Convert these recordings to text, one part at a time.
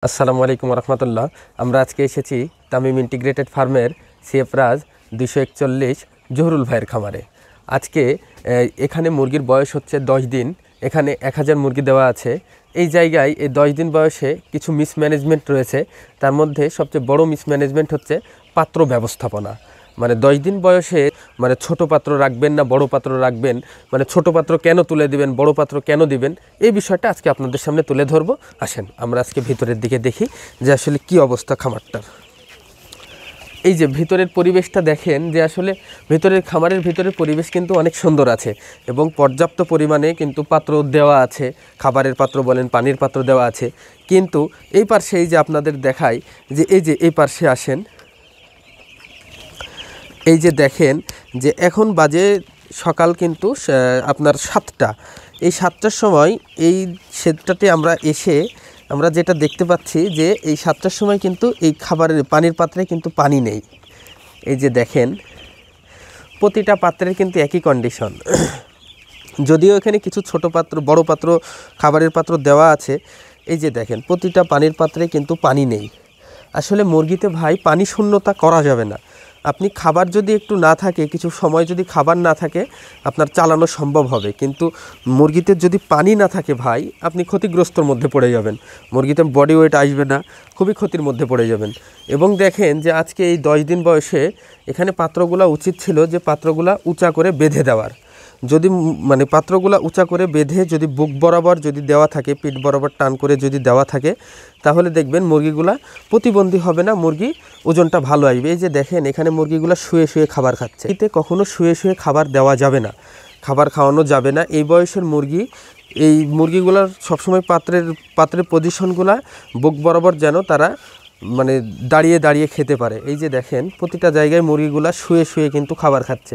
আসসালামু আলাইকুম রহমতুল্লাহ। আমরা আজকে এসেছি তামিম ইন্টিগ্রেটেড ফার্মের সিএফ রাজ 241 জহুরুল ভাইয়ের খামারে। আজকে এখানে মুরগির বয়স হচ্ছে 10 দিন। এখানে 1000 মুরগি দেওয়া আছে। এই জায়গায় এই 10 দিন বয়সে কিছু মিসম্যানেজমেন্ট রয়েছে। তার মধ্যে সবচেয়ে বড় মিসম্যানেজমেন্ট হচ্ছে পাত্র ব্যবস্থাপনা। মানে 10 দিন বয়সে মানে ছোট পাত্র রাখবেন না বড় পাত্র রাখবেন, মানে ছোট পাত্র কেন তুলে দিবেন, বড় পাত্র কেন দিবেন, এই বিষয়টা আজকে আপনাদের সামনে তুলে ধরবো। আসেন আমরা আজকে ভিতরের দিকে দেখি যে আসলে কি অবস্থা খামারটার। এই যে ভিতরের পরিবেশটা দেখেন যে আসলে ভিতরের খামারের ভিতরের পরিবেশ কিন্তু অনেক সুন্দর আছে এবং পর্যাপ্ত পরিমাণে কিন্তু পাত্র দেওয়া আছে, খাবারের পাত্র বলেন, পানির পাত্র দেওয়া আছে। কিন্তু এই পাশে এই যে আপনাদের দেখাই যে এই যে এই পাশে আসেন, এই যে দেখেন যে এখন বাজে সকাল কিন্তু আপনার 7টা। এই 7টার সময় এই শেডটাতে আমরা এসে আমরা যেটা দেখতে পাচ্ছি যে এই 7টার সময় কিন্তু এই খাবারের পানির পাত্রে কিন্তু পানি নেই। এই যে দেখেন প্রতিটা পাত্রের কিন্তু একই কন্ডিশন। যদিও এখানে কিছু ছোট পাত্র বড় পাত্র খাবারের পাত্র দেওয়া আছে, এই যে দেখেন প্রতিটা পানির পাত্রে কিন্তু পানি নেই। আসলে মুরগিতে ভাই পানি শূন্যতা করা যাবে না। আপনি খাবার যদি একটু না থাকে, কিছু সময় যদি খাবার না থাকে আপনার চালানো সম্ভব হবে, কিন্তু মুরগিতে যদি পানি না থাকে ভাই আপনি ক্ষতিগ্রস্তর মধ্যে পড়ে যাবেন। মুরগিতে বডি ওয়েট আসবে না, খুবই ক্ষতির মধ্যে পড়ে যাবেন। এবং দেখেন যে আজকে এই 10 দিন বয়সে এখানে পাত্রগুলা উচিত ছিল যে পাত্রগুলা উঁচা করে বেঁধে দেওয়ার। যদি মানে পাত্রগুলা উঁচা করে বেঁধে যদি বুক বরাবর যদি দেওয়া থাকে, পিঠ বরাবর টান করে যদি দেওয়া থাকে, তাহলে দেখবেন মুরগিগুলা প্রতিবন্ধী হবে না, মুরগি ওজনটা ভালো আসবে। এই যে দেখেন এখানে মুরগিগুলা শুয়ে শুয়ে খাবার খাচ্ছে। এতে কখনো শুয়ে শুয়ে খাবার দেওয়া যাবে না, খাবার খাওয়ানো যাবে না। এই বয়সের মুরগি, এই মুরগিগুলার সবসময় পাত্রের পজিশনগুলা বুক বরাবর যেন তারা মানে দাঁড়িয়ে দাঁড়িয়ে খেতে পারে। এই যে দেখেন প্রতিটা জায়গায় মুরগিগুলা শুয়ে শুয়ে কিন্তু খাবার খাচ্ছে।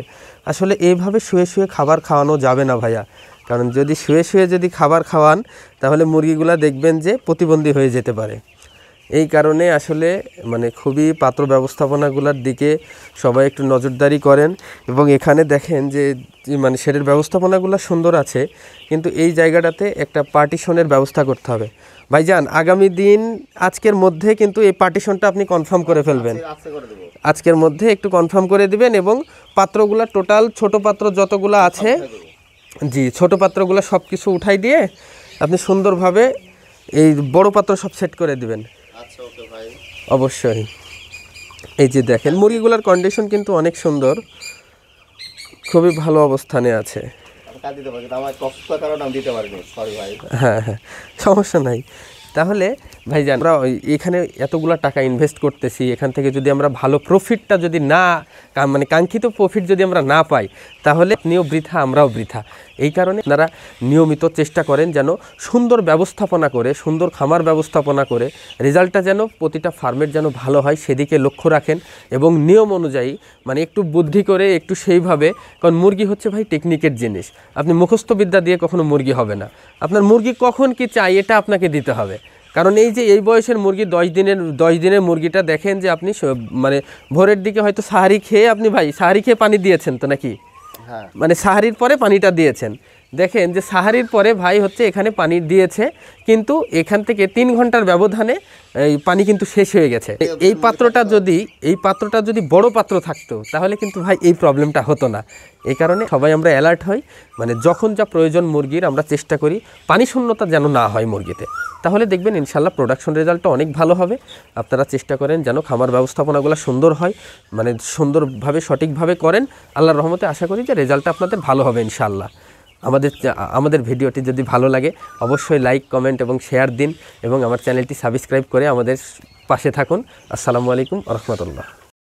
আসলে এইভাবে শুয়ে শুয়ে খাবার খাওয়ানো যাবে না ভাইয়া, কারণ যদি শুয়ে শুয়ে যদি খাবার খাওয়ান তাহলে মুরগিগুলা দেখবেন যে প্রতিবন্ধী হয়ে যেতে পারে। এই কারণে আসলে মানে খুবই পাত্র ব্যবস্থাপনাগুলোর দিকে সবাই একটু নজরদারি করেন। এবং এখানে দেখেন যে মানে শেডের ব্যবস্থাপনাগুলো সুন্দর আছে, কিন্তু এই জায়গাটাতে একটা পার্টিশনের ব্যবস্থা করতে হবে। ভাইজান আগামী দিন আজকের মধ্যে কিন্তু এই পার্টিশনটা আপনি কনফার্ম করে ফেলবেন, আজকের মধ্যে একটু কনফার্ম করে দিবেন। এবং পাত্রগুলো টোটাল ছোট পাত্র যতগুলো আছে, জি ছোট পাত্রগুলো সব কিছু উঠাই দিয়ে আপনি সুন্দরভাবে এই বড় পাত্র সব সেট করে দিবেন। অবশ্যই। এই যে দেখেন মুরগিগুলোর কন্ডিশন কিন্তু অনেক সুন্দর, খুবই ভালো অবস্থানে আছে। হ্যাঁ হ্যাঁ, সমস্যা নাই। তাহলে ভাইজান আমরা এখানে এতগুলো টাকা ইনভেস্ট করতেছি, এখান থেকে যদি আমরা ভালো প্রফিটটা যদি না মানে কাঙ্ক্ষিত প্রফিট যদি আমরা না পাই তাহলে আপনিও বৃথা, আমরাও বৃথা। এই কারণে আপনারা নিয়মিত চেষ্টা করেন যেন সুন্দর ব্যবস্থাপনা করে, সুন্দর খামার ব্যবস্থাপনা করে রেজাল্টটা যেন প্রতিটা ফার্মের যেন ভালো হয় সেদিকে লক্ষ্য রাখেন। এবং নিয়ম অনুযায়ী মানে একটু বুদ্ধি করে একটু সেইভাবে, কারণ মুরগি হচ্ছে ভাই টেকনিকের জিনিস। আপনি মুখস্থ বিদ্যা দিয়ে কখনো মুরগি হবে না। আপনার মুরগি কখন কি চাই এটা আপনাকে দিতে হবে। কারণ এই যে এই বয়সের মুরগি 10 দিনের মুরগিটা দেখেন যে আপনি মানে ভোরের দিকে হয়তো সাহারি খেয়ে আপনি ভাই সাহারি খেয়ে পানি দিয়েছেন তো নাকি, মানে সাহারির পরে পানিটা দিয়েছেন। দেখেন যে সাহারির পরে ভাই হচ্ছে এখানে পানি দিয়েছে, কিন্তু এখান থেকে 3 ঘন্টার ব্যবধানে এই পানি কিন্তু শেষ হয়ে গেছে। এই পাত্রটা যদি বড় পাত্র থাকতো তাহলে কিন্তু ভাই এই প্রবলেমটা হতো না। এই কারণে সবাই আমরা অ্যালার্ট হই, মানে যখন যা প্রয়োজন মুরগির আমরা চেষ্টা করি পানি শূন্যতা যেন না হয় মুরগিতে। তাহলে দেখবেন ইনশাল্লাহ প্রোডাকশন রেজাল্টটা অনেক ভালো হবে। আপনারা চেষ্টা করেন যেন খামার ব্যবস্থাপনাগুলো সুন্দর হয়, মানে সুন্দরভাবে সঠিকভাবে করেন। আল্লাহর রহমতে আশা করি যে রেজাল্টটা আপনাদের ভালো হবে ইনশাআল্লাহ। আমাদের ভিডিওটি যদি ভালো লাগে অবশ্যই লাইক, কমেন্ট এবং শেয়ার দিন এবং আমার চ্যানেলটি সাবস্ক্রাইব করে আমাদের পাশে থাকুন। আসসালামু আলাইকুম রহমতুল্লাহ।